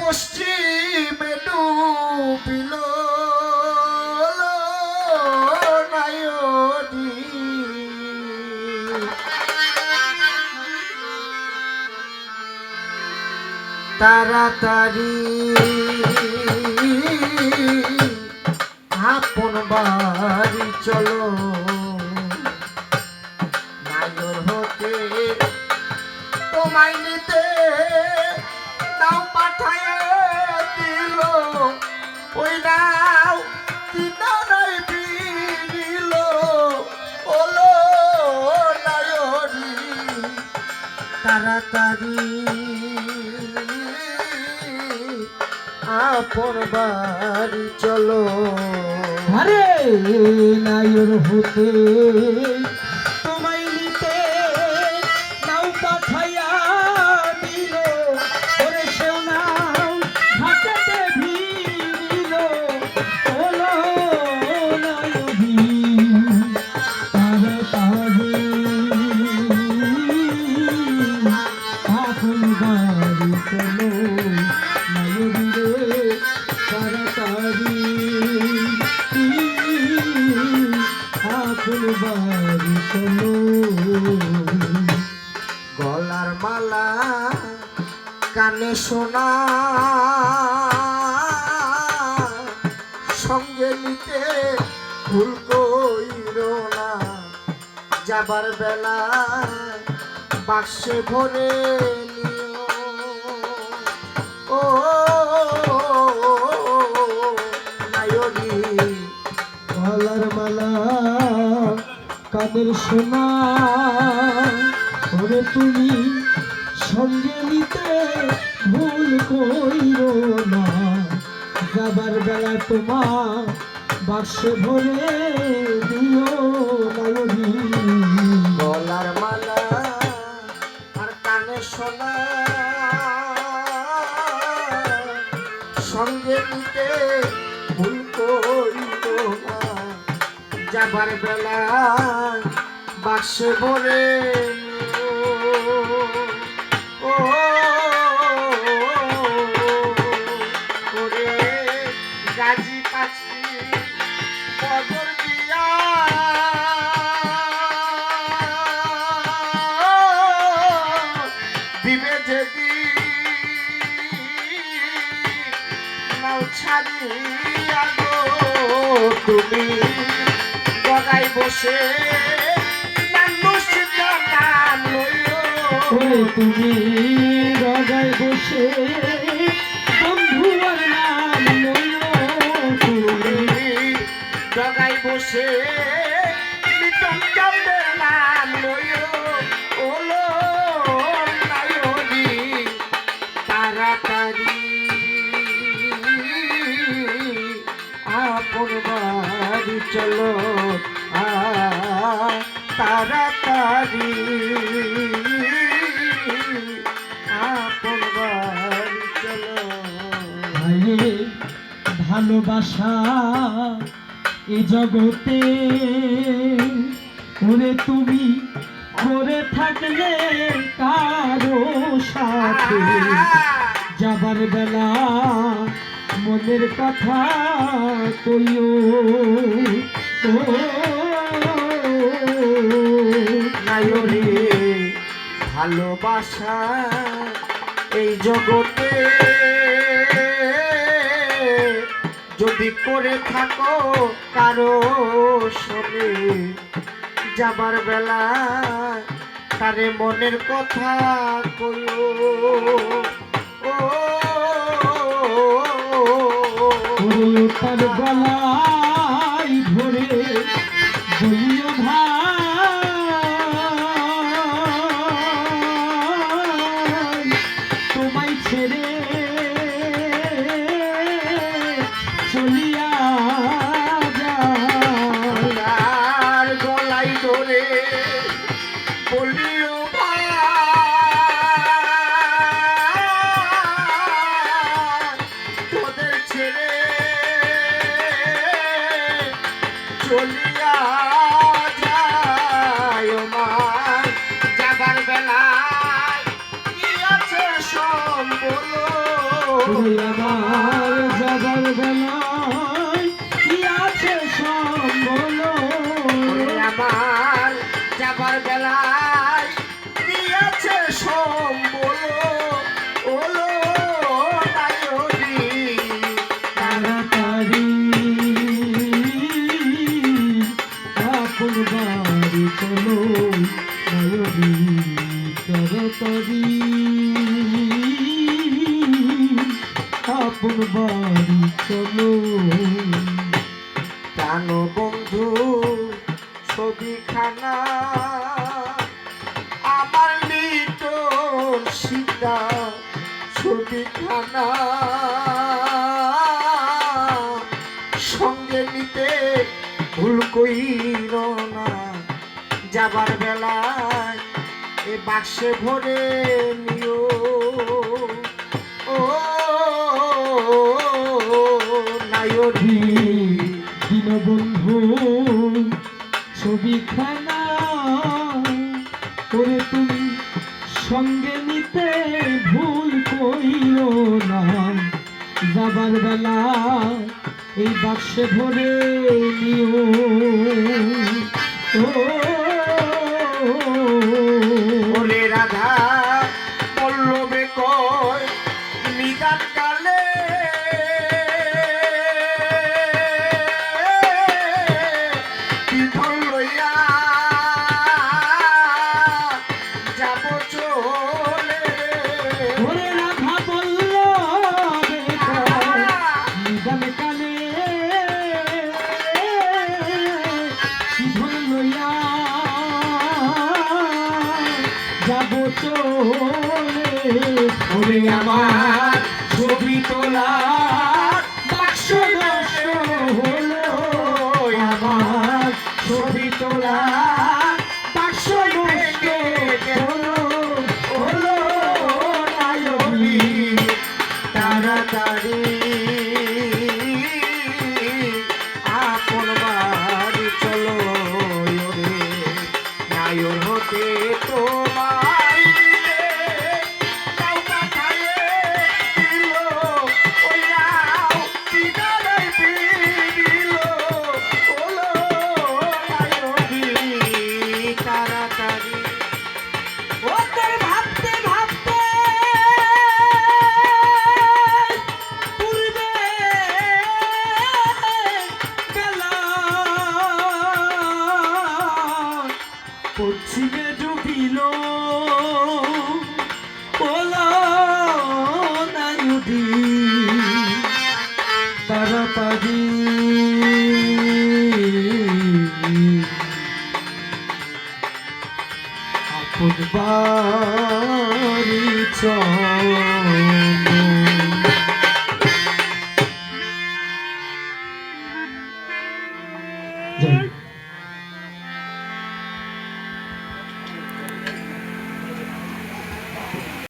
পশ্চিমে ডুবিল নয়নি তাড়াতাড়ি আপন বাড়ি চলো নায়র হতে তোমায় নিতে নাও পাঠায় দিল ওই নাও কিনারায় বিল ওলো নায়রি তাড়াতাড়ি আপন বাড়ি চলো আরে নায়র হতে তোমায় নিতে নাও পাঠাইয়া দিল ওরে সেও নাও ঘাটেতে ভিড়িল ওলো নায়রি তাড়াতাড়ি আপন বাড়ি চলো নায়রি রে তাড়াতাড়ি আপন বাড়ি চলো গলার মালা কানে শোনা সঙ্গে নিতে ভুল কইরো না যাবার বেলা বাক্সে ভরে নিও ও নায়রি গলার মালা কাদের সোনা ওরে তুমি সঙ্গে নিতে ভুল কইরো না যাবার বেলা তোমার বাক্সে ভরে দিও নায়রি গলার মালা আর কানে শোনা সঙ্গে নিতে ভুল করিল না যাবার বেলা বাক্সে ভরে নিও। ও ওরে গাজী পাখি বদর দিয়া দিবে যদি নাও ছাড়িয়া গো তুমি গগাই বসে নাম লইও ওরে তুমি রাজায় বসে বন্ধুর নাম লইও তুমি গগাই বসে নিতম চন্দ্রের নাম লইও ওলো নায়রি তাড়াতাড়ি আপন বাড়ি চলো তাড়াতাড়ি আপন বাড়ি চলো ভাইয়ে ভালোবাসা এই জগতে ওরে তুমি করে থাকলে কারো সাথে যাবার বেলা মনের কথা কইও ও নায়রি ভালোবাসা এই জগতে যদি করে থাকো কারো শোনে যাবার বেলা তারে মনের কথা কইও ও তার গলায় ধরে বলিও ভাই তোমায় ছেড়ে চলিয়া যায় আর গলাই ধরে বলিও ভাই তোদের ছেড়ে ওরে আমার যাবার বেলায় কি আছে সম্বল ওরে আমার যাবার বেলায় দিয়েছে সম্বল ওলো নায়রি তাড়াতাড়ি আপন বাড়ি চলো নয়নি তাড়াতাড়ি আপন বাড়ি চলো প্রাণ বন্ধু ছবিখানা আমার লিটন সীতা ছবিখানা সঙ্গে নিতে ভুল কইর না যাবার বেলায় এ বাক্সে ভরে নিও ও নায়রি দীনবন্ধু ছবিখানা করে তুমি সঙ্গে নিতে ভুল কইরো না যাবার বেলা এই বাক্সে ভরে নিও ও ওরে রাধা পল্লবে কয় নিদান কালে বিধন লইয়া যাব চলে ওরে রাধা বলল নিদান কালে জীবন লইয়া যাব চলে ওরে আমার ছবি তোলা বাক্স নষ্ট হলো আমার ছবি তোলা বাক্স নষ্ট হলো হলো নায়রি তাড়াতাড়ি আপন বাড়ি চলো ওরে নায়র হতে তোমায় দিলে কাউকা খাইয়ে দিল ওই নাও বিদায় দিল ওলো নায়রি তাড়াতাড়ি ও তোর ভাবতে ভাবতে পূর্বে বেলা পশ্চিমে ডুবিল ওলা নায়ুদি তাড়াতাড়ি আপন বাড়ি চল